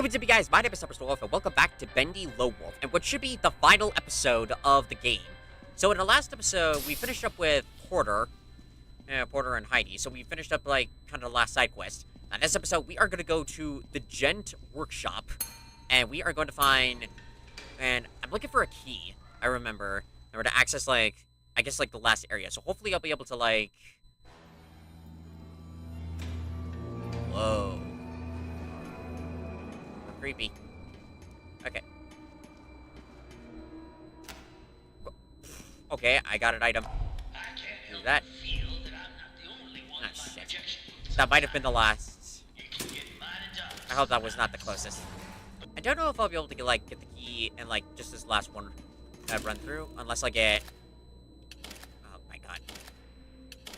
What's up, you guys? My name is Superstar Wolf, and welcome back to Bendy Lone Wolf, and what should be the final episode of the game. So in the last episode, we finished up with Porter and Heidi. So we finished up, like, kind of the last side quest. Now, in this episode, we are going to go to the Gent workshop, and we are going to find, and I'm looking for a key, I remember, in order to access, like, I guess, like, the last area. So hopefully I'll be able to, like... Whoa. Creepy. Okay. Okay, I got an item. Do that. Ah, shit. That might have been the last. I hope that was not the closest. I don't know if I'll be able to get, like, get the key and, like, just this last one I've run through, unless I get... Oh my god.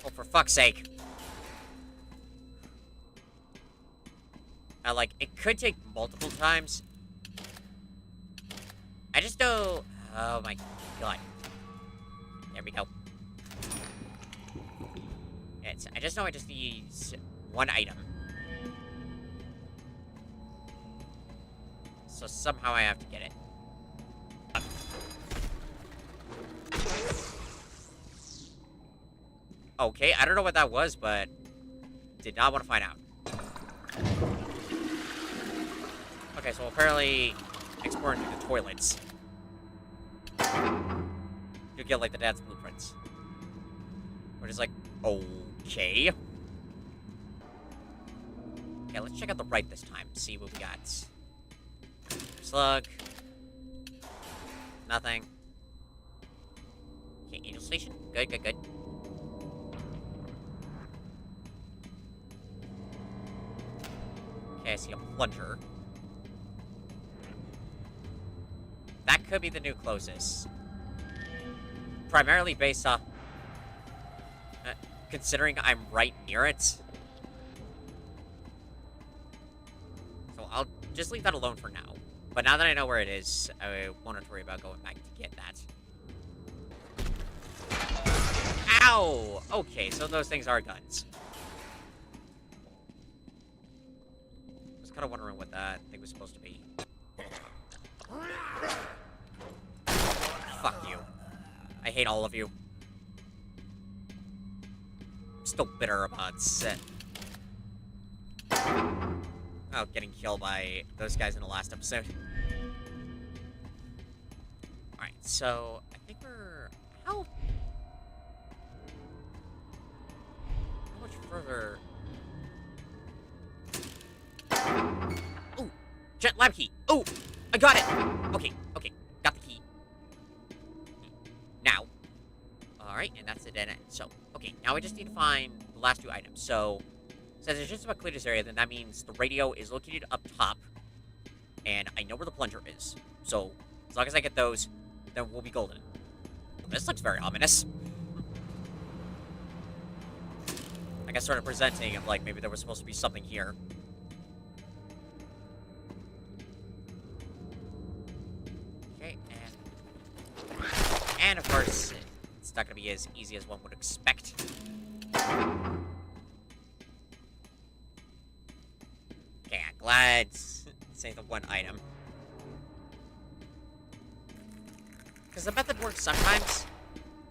Oh, for fuck's sake. Like, it could take multiple times. I just know... Oh my god. There we go. I just know I just need one item. So somehow I have to get it. Okay, I don't know what that was, but... Did not want to find out. Okay, so apparently exploring through the toilets. You'll get, like, the dad's blueprints. We're just like, okay. Okay, let's check out the right this time. See what we got. Slug. Nothing. Okay, Angel Station. Good, good, good. Okay, I see a plunger. That could be the new closest. Primarily based off... considering I'm right near it. So I'll just leave that alone for now. But now that I know where it is, I won't worry about going back to get that. Ow! Okay, so those things are guns. I was kind of wondering what that thing was supposed to be. Fuck you. I hate all of you. I'm still bitter about it. Oh, getting killed by those guys in the last episode. Alright, so I think we're... How much further... Ooh! Jet lab key! Ooh! I got it! Okay, okay. Got the key. Now. Alright, and that's the dead end. So, okay, now I just need to find the last two items. So, since it's just about clear this area, then that means the radio is located up top. And I know where the plunger is. So, as long as I get those, then we'll be golden. This looks very ominous. I guess started presenting of, like, maybe there was supposed to be something here. Okay, and of course, it's not going to be as easy as one would expect. Okay, I'm glad it's the one item. Because the method works sometimes,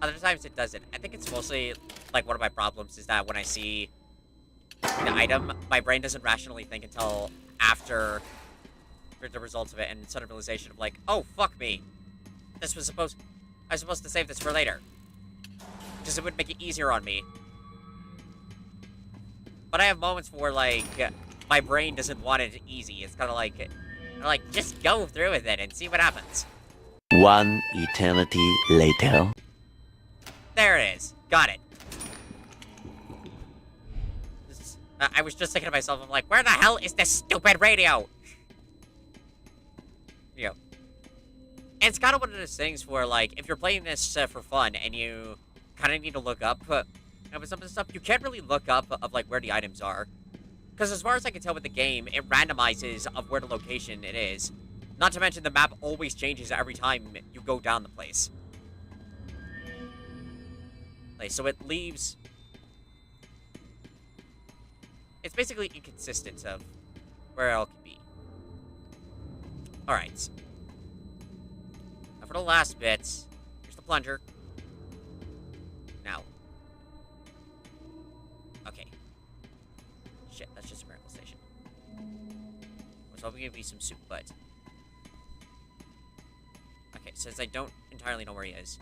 other times it doesn't. I think it's mostly, like, one of my problems is that when I see the item, my brain doesn't rationally think until after the results of it, and sudden realization of, like, oh, fuck me. I was supposed to save this for later. Because it would make it easier on me. But I have moments where, like, my brain doesn't want it easy. It's kind of like, just go through with it and see what happens. One eternity later. There it is. Got it. I was just thinking to myself, I'm like, where the hell is this stupid radio? You know. And it's kind of one of those things where, like, if you're playing this for fun and you kind of need to look up some of the stuff, you can't really look up of, like, where the items are. Because as far as I can tell with the game, it randomizes of where the location it is. Not to mention the map always changes every time you go down the place. Like, so it leaves... It's basically inconsistent of where it all can be. Alright. Now for the last bit. Here's the plunger. Now. Okay. Shit, that's just a miracle station. I was hoping it'd be some soup, but... Okay, since I don't entirely know where he is,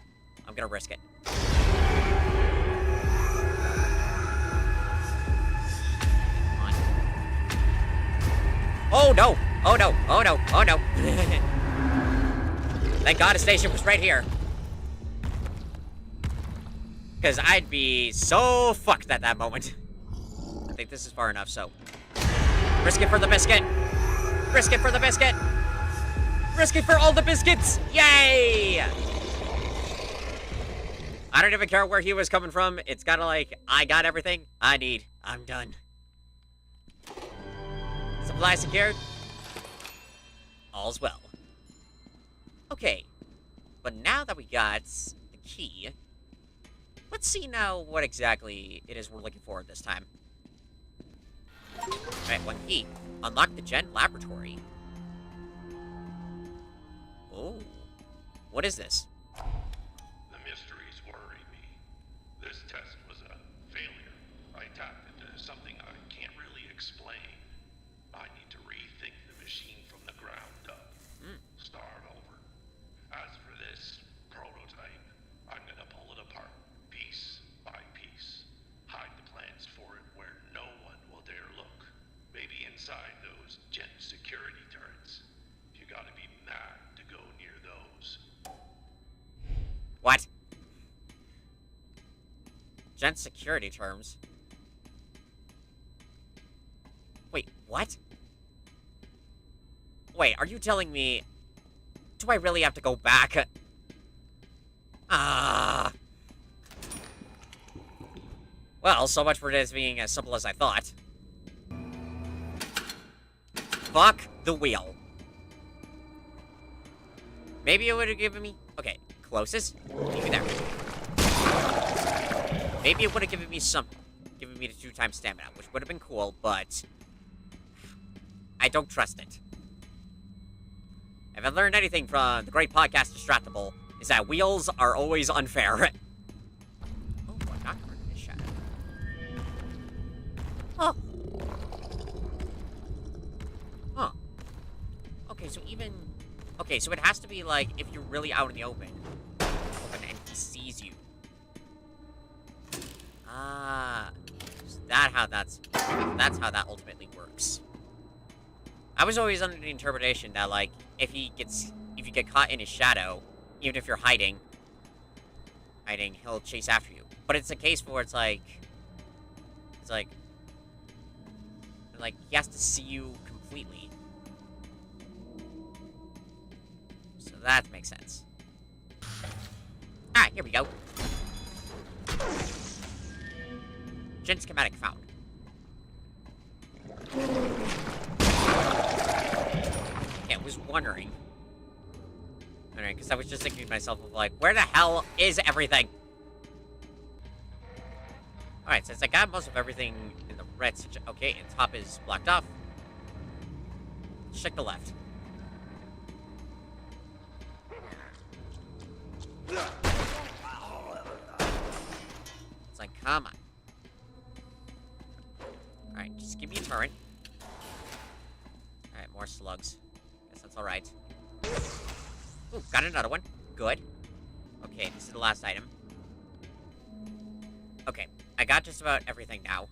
I'm gonna risk it. Oh no! Oh no! Oh no! Oh no! Thank God a station was right here. Because I'd be so fucked at that moment. I think this is far enough, so... Risk it for the biscuit! Risk it for the biscuit! Risk it for all the biscuits! Yay! I don't even care where he was coming from. It's kinda like, I got everything I need. I'm done. Supply secured. All's well. Okay. But now that we got the key, let's see now what exactly it is we're looking for this time. Alright, one key. Unlock the Gen Laboratory. Oh. What is this? The mysteries worry me. This test was a failure. I tapped into something I can't really explain. I need to rethink the machine from the ground up. Start over. As for this prototype, I'm gonna pull it apart, piece by piece. Hide the plans for it where no one will dare look. Maybe inside those Gen security turrets. You gotta be mad to go near those. What? Gen security terms? Wait, what? Wait, are you telling me... Do I really have to go back? Ah. Well, so much for this being as simple as I thought. Fuck the wheel. Maybe it would have given me... Okay, closest. Leave me there. Maybe it would have given me something. Given me the 2x stamina, which would have been cool, but... I don't trust it. If I've learned anything from the great podcast Distractable, is that wheels are always unfair. Oh, I'm not covered in this shadow. Oh. Huh. Okay, so even... Okay, so it has to be like, if you're really out in the open and he sees you. Ah. Is that how that's how that ultimately works. I was always under the interpretation that, like, if you get caught in his shadow, even if you're hiding, he'll chase after you. But it's a case where it's like, he has to see you completely. So that makes sense. Ah, here we go. Gen schematic found. I was wondering. Alright, because I was just thinking to myself of like, where the hell is everything? Alright, since I got most of everything in the red section. Okay, and top is blocked off. Check the left. It's like, come on. Alright, just give me a turret. Alright, more slugs. Guess that's alright. Ooh, got another one. Good. Okay, this is the last item. Okay, I got just about everything now.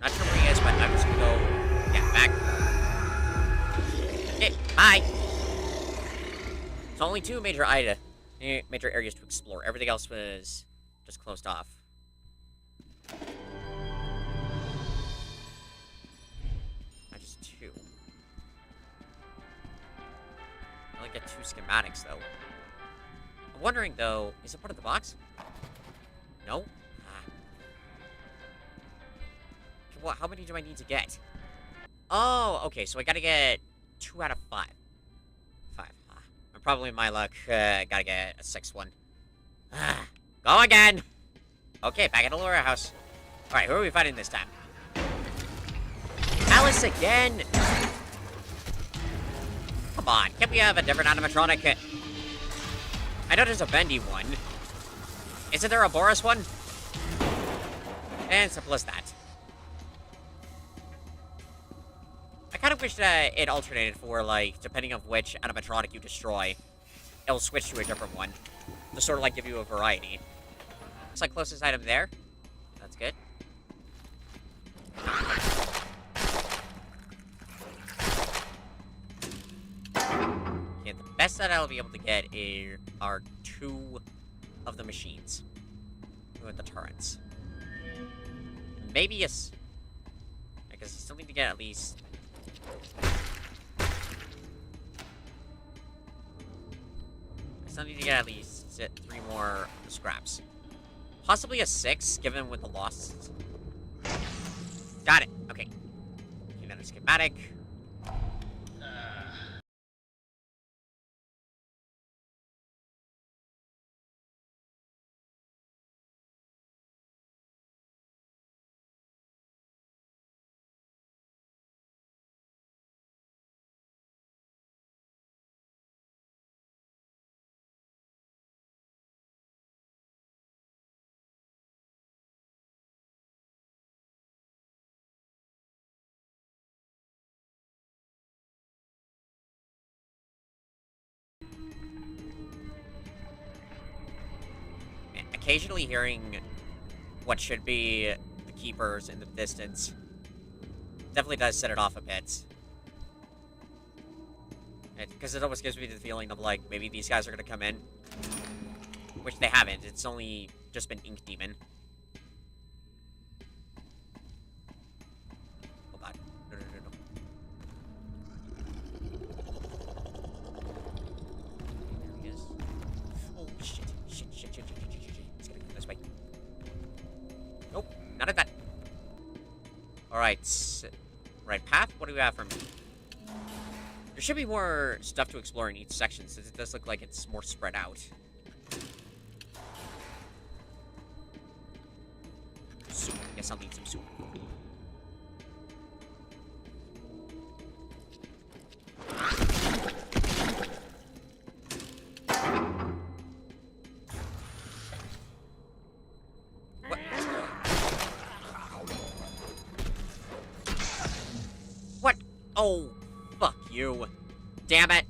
Not sure where he is, but I'm just gonna go... Yeah, back. Okay, bye! So only two major areas to explore. Everything else was just closed off. Just two. I only get 2 schematics, though. I'm wondering, though, is it part of the box? No? Ah. Well, how many do I need to get? Oh, okay, so I gotta get 2 out of 5. 5. Ah. I'm probably in my luck. Gotta get a 6th one. Ah. Go again! Okay, back at the Laura house. Alright, who are we fighting this time? Alan Boris again! Come on, can't we have a different animatronic? I know there's a Bendy one. Isn't there a Boris one? And simple as that. I kind of wish that it alternated for, like, depending on which animatronic you destroy, it'll switch to a different one. To sort of, like, give you a variety. Looks like closest item there. That's good. Okay, the best that I'll be able to get are 2 of the machines. 2 of the turrets. Maybe a... I guess I still need to get at least... I still need to get at least 3 more scraps. Possibly a 6, given with the lost. Got it. Okay. Another schematic. Occasionally hearing what should be the keepers in the distance definitely does set it off a bit. Because it almost gives me the feeling of, like, maybe these guys are going to come in. Which they haven't. It's only just been Ink Demon. Hold on. No. There he is. Oh, shit. It's gonna come this way. Nope, not at that. Alright. Right path? What do we have for me? There should be more stuff to explore in each section, since it does look like it's more spread out. Soup. Guess I'll need some soup. What? What? Oh, fuck you. Damn it.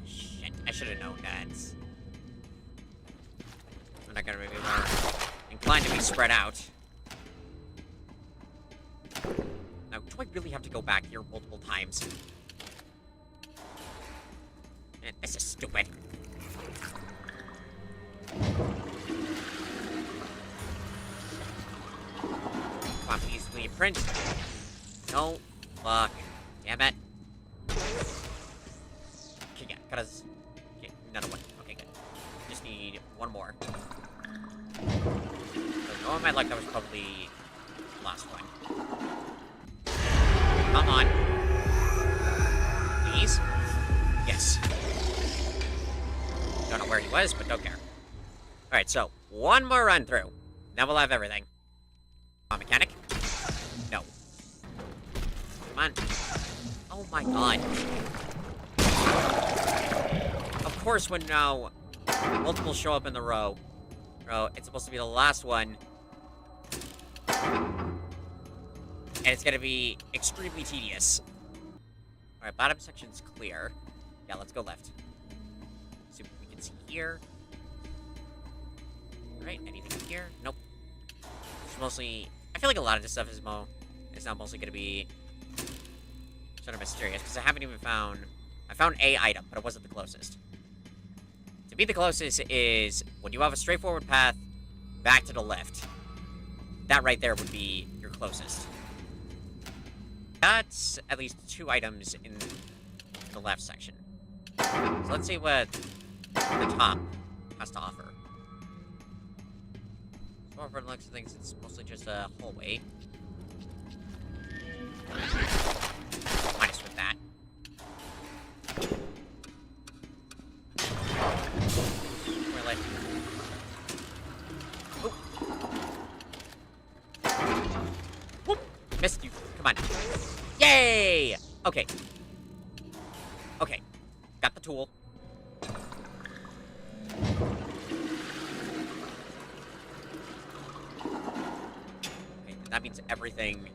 Shit, I should have known that. I'm not gonna be more inclined to be spread out. Now, do I really have to go back here multiple times? This is stupid. Come on, please, will you print? No. Fuck. Damn it. Okay, yeah, got us. Okay, another one. Okay, good. Just need one more. So, knowing my luck, that was probably the last one. Come on. Please? Yes. Don't know where he was, but don't care. Alright, so, one more run through. Then we'll have everything. Come on, mechanic. No. Come on. Oh my god. Of course, when now multiple show up in the row, it's supposed to be the last one. And it's gonna be extremely tedious. Alright, bottom section's clear. Yeah, let's go left. See what we can see here. Alright, anything up here? Nope. It's mostly... I feel like a lot of this stuff is now mostly gonna be sort of mysterious, because I haven't even found... I found a item, but it wasn't the closest. To be the closest is when you have a straightforward path back to the left. That right there would be your closest. That's at least 2 items in the left section. So let's see what the top has to offer. So far from the looks of things, it's mostly just a hallway. Minus with that. Toilet. Oh. missed you. Come on. Yay! Okay. Okay. Got the tool. Okay, that means everything.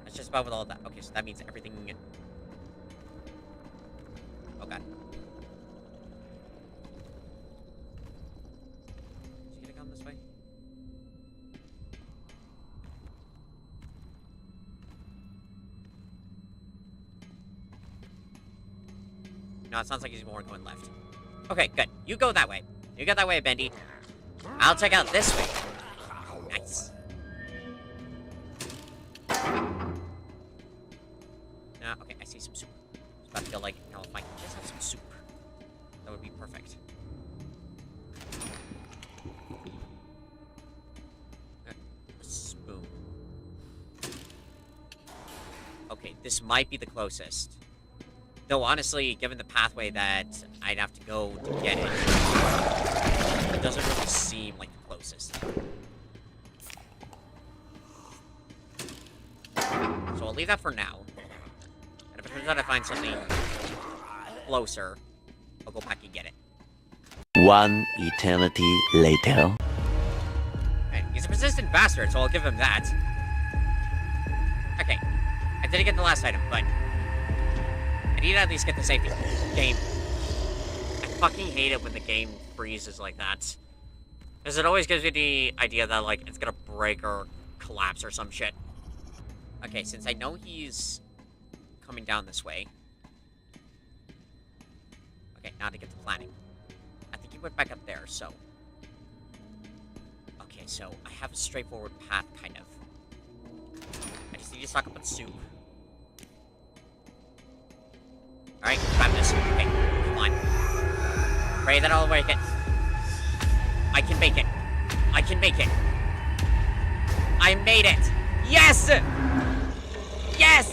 That's just about with all that. Okay, so that means everything. Oh god. Is he gonna come this way? No, it sounds like he's more going left. Okay, good. You go that way. You go that way, Bendy. I'll check out this way. Nice. Now, okay, I see some soup. It's about to feel like, you know, if I can just have some soup, that would be perfect. A spoon. Okay, this might be the closest. Though, honestly, given the pathway that I'd have to go to get it, it doesn't really seem like the closest. So I'll leave that for now. And if it turns out I find something closer, I'll go back and get it. One eternity later. Right, he's a persistent bastard, so I'll give him that. Okay. I didn't get the last item, but I need to at least get the safety. Game. I fucking hate it when the game freezes like that. Because it always gives me the idea that, like, it's gonna break or collapse or some shit. Okay, since I know he's coming down this way. Okay, now to get to planning. I think he went back up there, so. Okay, so I have a straightforward path, kind of. I just need to stock up on soup. Alright, grab this. Okay, come on. Pray that I'll make it. I can make it. I can make it. I made it! Yes! Yes!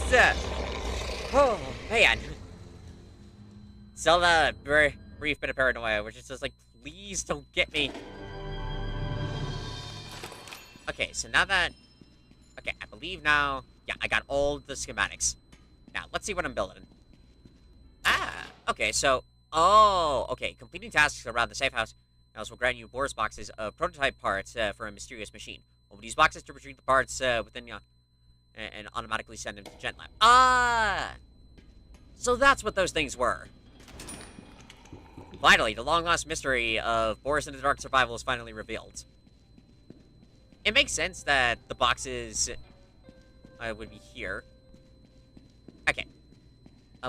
Oh, man. Still a very brief bit of paranoia, which is just like, please don't get me. Okay, so now that... Okay, I believe now... Yeah, I got all the schematics. Now, let's see what I'm building. Ah, okay, so... Oh, okay. Completing tasks around the safe house will grant you Boris boxes of prototype parts for a mysterious machine. Open these boxes to retrieve the parts within you and automatically send them to GenLab. Ah! So that's what those things were. Finally, the long-lost mystery of Boris and the Dark Survival is finally revealed. It makes sense that the boxes would be here. Okay.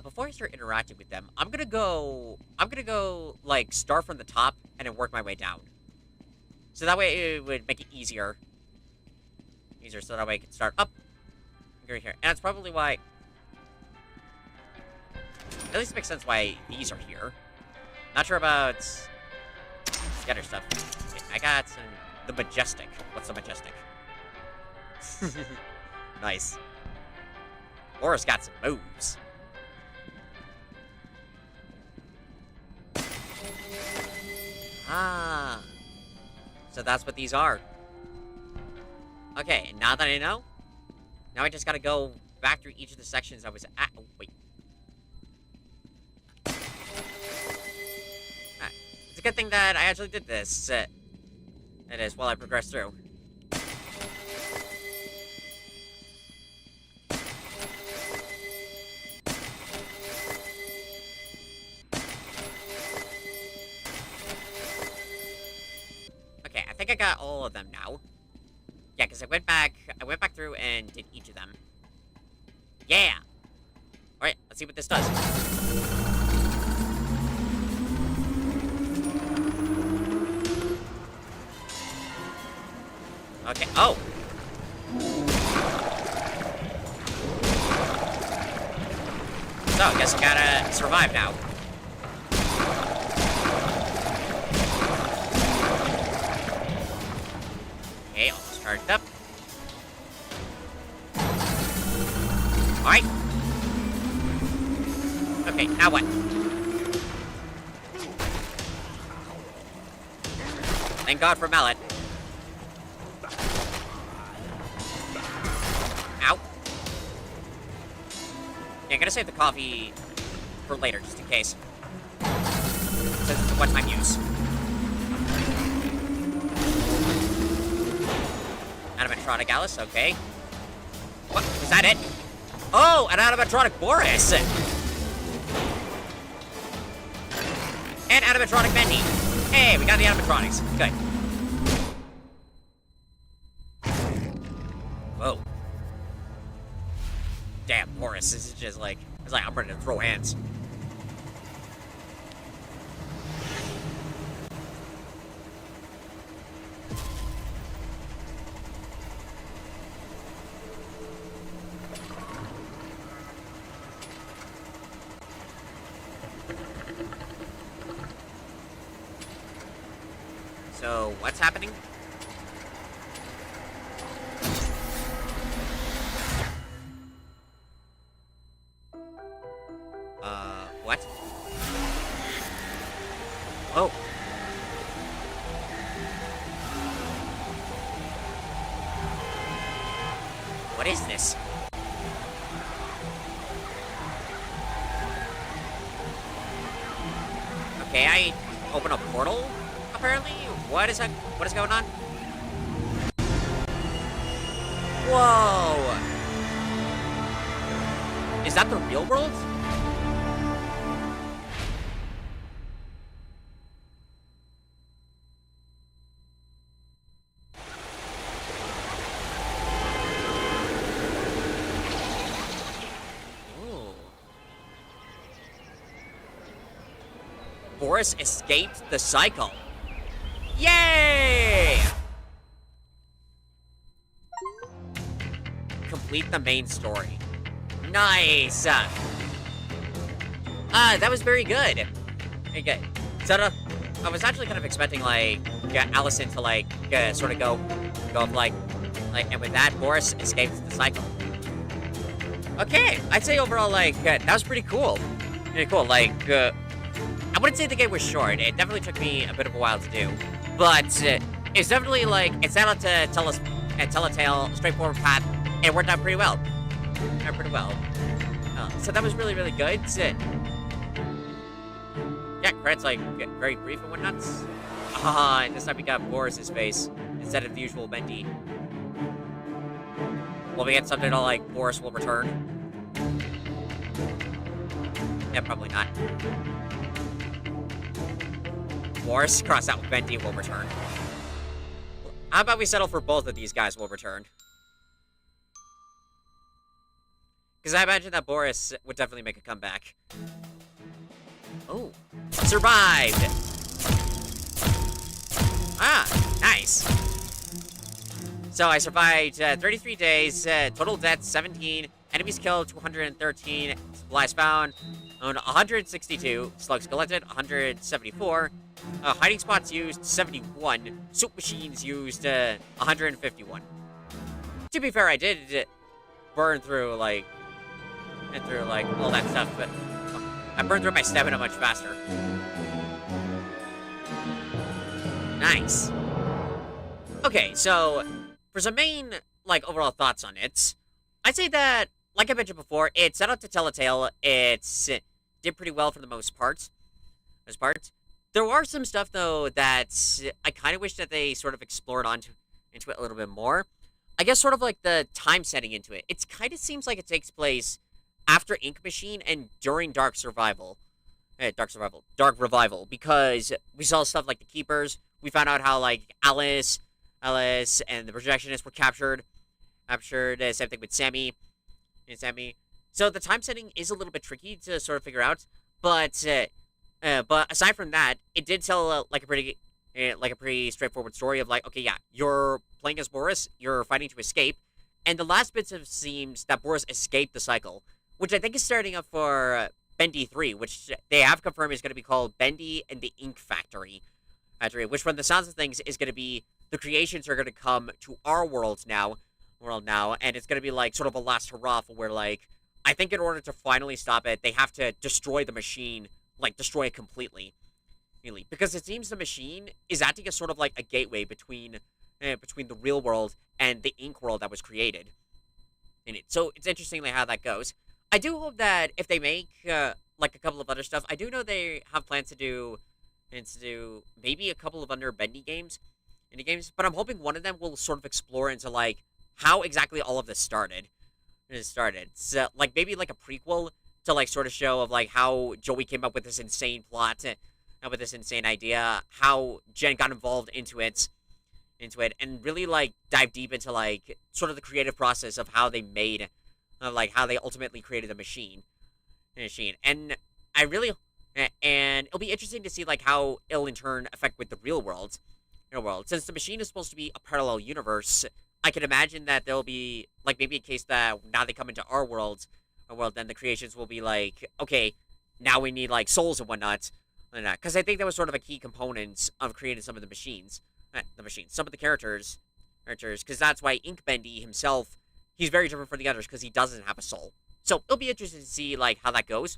Before I start interacting with them, I'm gonna go, like, start from the top and then work my way down. So that way it would make it easier. So that way I can start up. Go here. And that's probably why... At least it makes sense why these are here. Not sure about the other stuff. Okay, I got the Majestic. What's the Majestic? Nice. Boris got some moves. Ah. So that's what these are. Okay, and now that I know, now I just gotta go back through each of the sections I was at. Oh, wait. It's a good thing that I actually did this. That is, while I progressed through. Okay, I think I got all of them now. Yeah, because I went back through and did each of them. Yeah! Alright, let's see what this does. Okay, oh! So, I guess I gotta survive now. Okay, almost charged up. Alright. Okay, now what? Thank God for Mallet. Yeah, I'm gonna save the coffee for later, just in case. Since it's a one-time use. Animatronic Alice, okay. What? Was that it? Oh, an animatronic Boris! And animatronic Bendy. Hey, we got the animatronics. Good. Whoa. Damn, Boris, this is just like, it's like I'm ready to throw hands. So, what's happening? What? Oh. What is this? Okay, I open a portal, apparently? What is that? What is going on? Whoa! Is that the real world? Ooh. Boris escaped the cycle. Yay! Complete the main story. Nice! That was very good. Okay. So, I was actually kind of expecting, like, Allison to, like, sort of go like, and with that, Boris escaped the cycle. Okay, I'd say overall, like, that was pretty cool. Pretty cool. Like, I wouldn't say the game was short. It definitely took me a bit of a while to do. But it's definitely, like, it set out to tell a tale, straightforward path, and it worked out pretty well. So that was really, really good. Yeah, credits, like, very brief and whatnot. And this time we got Boris's face instead of the usual Bendy. Will we get something to, like, Boris will return? Yeah, probably not. Boris, cross out with Bendy, will return. How about we settle for both of these guys will return? Because I imagine that Boris would definitely make a comeback. Oh. Survived! Ah, nice. So I survived 33 days, total deaths 17, enemies killed 213, supplies found on 162, slugs collected 174, hiding spots used 71, soup machines used 151. To be fair, I did burn through like all that stuff, but I burned through my stamina much faster. Nice. Okay, so for some main, like, overall thoughts on it, I'd say that, like I mentioned before, it set out to tell a tale. It did pretty well for the most part. There are some stuff, though, that I kind of wish that they sort of explored into it a little bit more. I guess sort of like the time setting into it. It kind of seems like it takes place after Ink Machine and during Dark Revival, because we saw stuff like the Keepers. We found out how, like, Alice and the Projectionists were captured. Same thing with Sammy. So the time setting is a little bit tricky to sort of figure out, but aside from that, it did tell like a pretty straightforward story of, like, okay, yeah, you're playing as Boris, you're fighting to escape, and the last bits of seems that Boris escaped the cycle, which I think is starting up for Bendy 3, which they have confirmed is going to be called Bendy and the Ink Factory, which from the sounds of things is going to be the creations are going to come to our world now, and it's going to be like sort of a last hurrah for where, like, I think in order to finally stop it, they have to destroy the machine, like destroy it completely, really, because it seems the machine is acting as sort of like a gateway between the real world and the Ink world that was created in it. So it's interesting how that goes. I do hope that if they make like a couple of other stuff, I do know they have plans to do maybe a couple of other Bendy games, indie games. But I'm hoping one of them will sort of explore into like how exactly all of this started. It started. So like maybe like a prequel to like sort of show of like how Joey came up with this insane plot, with this insane idea, how Jen got involved into it, and really like dive deep into like sort of the creative process of how they made, like how they ultimately created the machine. And I really, and it'll be interesting to see like how it'll in turn affect with the real world. Since the machine is supposed to be a parallel universe, I can imagine that there'll be like maybe a case that now they come into our world, then the creations will be like, okay, now we need like souls and whatnot, because I think that was sort of a key component of creating some of some of the characters, because that's why Ink Bendy himself, he's very different from the others because he doesn't have a soul. So it'll be interesting to see like how that goes.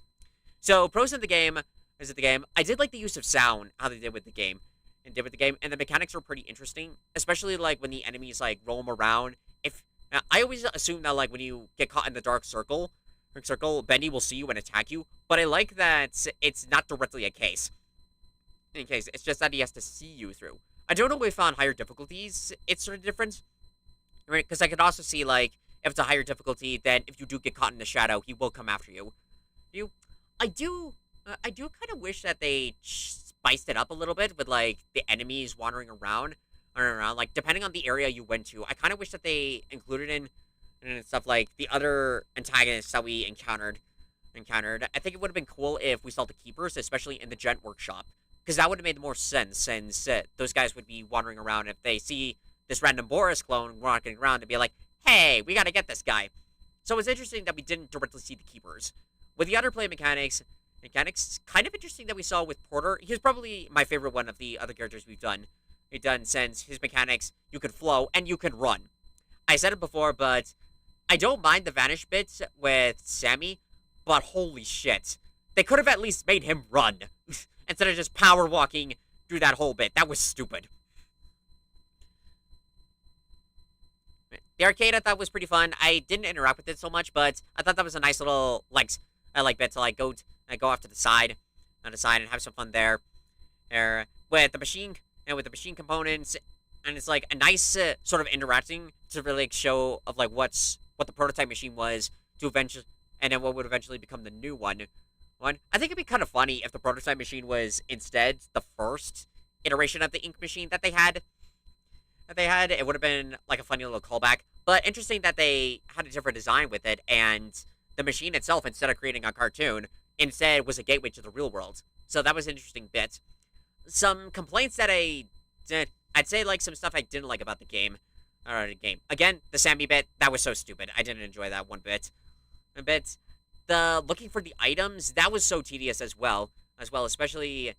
So pros of the game I did like the use of sound, how they did with the game, and the mechanics were pretty interesting, especially like when the enemies like roam around. If I always assume that like when you get caught in the dark circle, Bendy will see you and attack you, but I like that it's not directly a case. It's just that he has to see you through. I don't know if on higher difficulties it's sort of different, right? Because I could also see like if it's a higher difficulty, then if you do get caught in the shadow, he will come after you. I do kind of wish that they spiced it up a little bit with like the enemies wandering around. Like depending on the area you went to, I kind of wish that they included in and stuff like the other antagonists that we encountered. I think it would have been cool if we saw the keepers, especially in the Gent workshop, because that would have made more sense. Since those guys would be wandering around if they see this random Boris clone walking around to be like, "Hey, we got to get this guy." So it's interesting that we didn't directly see the keepers. With the other play mechanics kind of interesting that we saw with Porter. He's probably my favorite one of the other characters we've done. Since his mechanics, you can flow and you can run. I said it before, but I don't mind the vanish bits with Sammy, but holy shit. They could have at least made him run instead of just power walking through that whole bit. That was stupid. The arcade I thought was pretty fun. I didn't interact with it so much, but I thought that was a nice little bit to like go off to the side, and have some fun there. With the machine components, and it's like a nice sort of interacting to really show of like what the prototype machine was to eventually, and then what would eventually become the new one. I think it'd be kind of funny if the prototype machine was instead the first iteration of the ink machine that they had. It would have been like a funny little callback. But interesting that they had a different design with it, and the machine itself, instead of creating a cartoon, instead was a gateway to the real world. So that was an interesting bit. Some complaints that I'd say like some stuff I didn't like about the game. Again, the Sammy bit, that was so stupid. I didn't enjoy that one bit. The looking for the items, that was so tedious as well, especially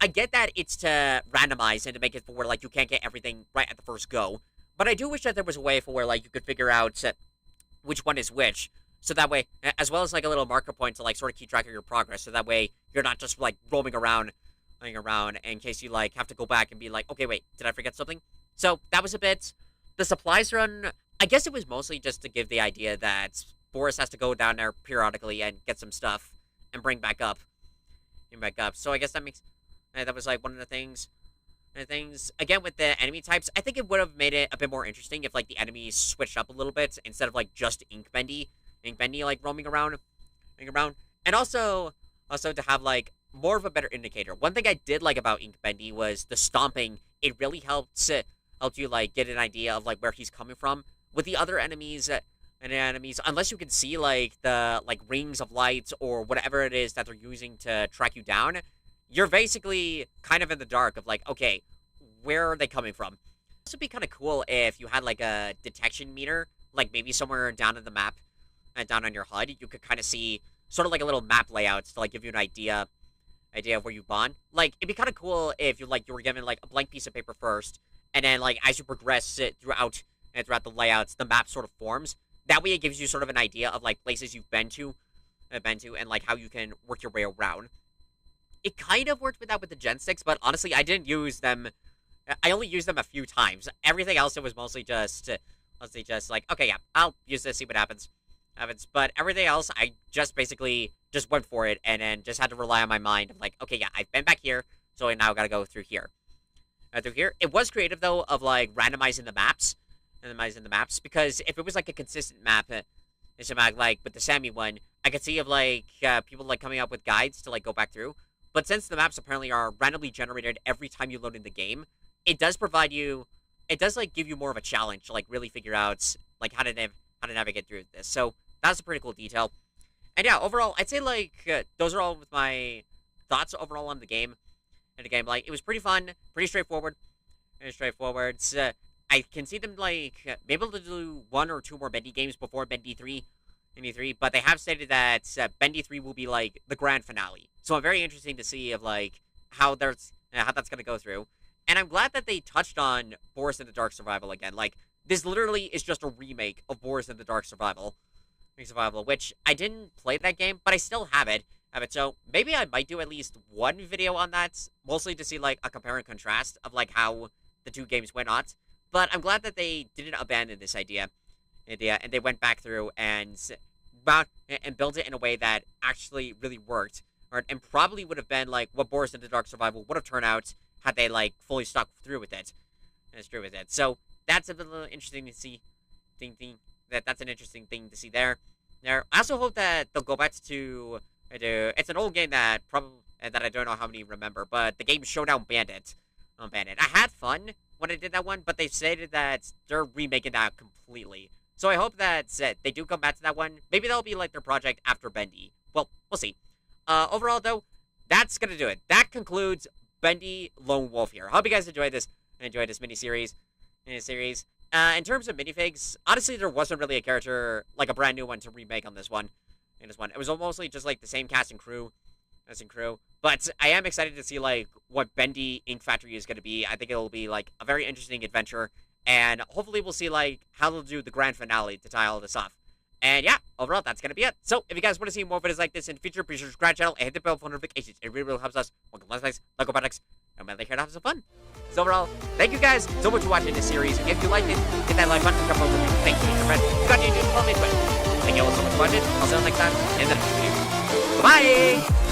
I get that it's to randomize and to make it for where like you can't get everything right at the first go. But I do wish that there was a way for where like you could figure out which one is which. So that way, as well as like a little marker point to like sort of keep track of your progress. So that way you're not just like roaming around in case you like have to go back and be like, okay, wait, did I forget something? So that was a bit. The supplies run, I guess it was mostly just to give the idea that Boris has to go down there periodically and get some stuff and bring back up. So I guess that was like one of the things. Again, with the enemy types, I think it would have made it a bit more interesting if like the enemies switched up a little bit instead of like just Ink Bendy like roaming around, and also to have like more of a better indicator. One thing I did like about Ink Bendy was the stomping. It really helped you like get an idea of like where he's coming from. With the other enemies, unless you can see like the like rings of lights or whatever it is that they're using to track you down, you're basically kind of in the dark of like, okay, where are they coming from? This would be kind of cool if you had like a detection meter, like maybe somewhere down in the map, down on your HUD, you could kind of see sort of like a little map layout to like give you an idea of where you spawn. Like it'd be kind of cool if you were given like a blank piece of paper first, and then like as you progress it throughout the layouts, the map sort of forms. That way, it gives you sort of an idea of like places you've been to, and like how you can work your way around. It kind of worked with that with the Gen 6, but honestly, I didn't use them. I only used them a few times. Everything else, it was mostly just like, okay, yeah, I'll use this, see what happens. But everything else, I just basically just went for it and then just had to rely on my mind of like, okay, yeah, I've been back here, so I now gotta go through here. Through here. It was creative though of like randomizing the maps, because if it was like a consistent map, it's about like with the Sammy one, I could see of like people like coming up with guides to like go back through. But since the maps apparently are randomly generated every time you load in the game, it does like give you more of a challenge to like really figure out like how to navigate through this. So that's a pretty cool detail. And yeah, overall, I'd say like those are all with my thoughts overall on the game. And the game, like, it was pretty fun, pretty straightforward. I can see them like be able to do 1 or 2 more Bendy games before Bendy 3, but they have stated that Bendy 3 will be like the grand finale. So I'm very interested to see of like how that's gonna go through. And I'm glad that they touched on Boris and the Dark Survival again. Like, this literally is just a remake of Boris and the Dark Survival, which I didn't play that game, but I still have it. So maybe I might do at least one video on that, mostly to see like a compare and contrast of like how the 2 games went on. But I'm glad that they didn't abandon this idea, and they went back through and built it in a way that actually really worked, and probably would have been like what Boris and the Dark Survival would have turned out had they like fully stuck through with it. So that's a little interesting to see. That's an interesting thing to see there. I also hope that they'll go back to. It's an old game that I don't know how many remember, but the game Showdown Bandit. I had fun when I did that one, but they stated that they're remaking that completely. So I hope that they do come back to that one. Maybe that'll be like their project after Bendy. Well, we'll see. Overall, though, that's gonna do it. That concludes Bendy Lone Wolf here. I hope you guys enjoyed this mini-series. In terms of minifigs, honestly, there wasn't really a character, like a brand new one to remake on this one. It was mostly just like the same cast and crew. But I am excited to see like what Bendy Ink Factory is going to be. I think it'll be like a very interesting adventure, and hopefully we'll see like how they'll do the grand finale to tie all this off. And yeah, overall that's going to be it. So if you guys want to see more videos like this in the future, be sure to subscribe to the channel and hit the bell for notifications. It really helps us. Welcome to Let's Lego products. I'm here to have some fun. So overall, thank you guys so much for watching this series. If you liked it, hit that like button, jump over. Thank you, my friend. If you got any news, follow me on Twitter. Thank you all so much for watching. I'll see you next time in the next video. Bye!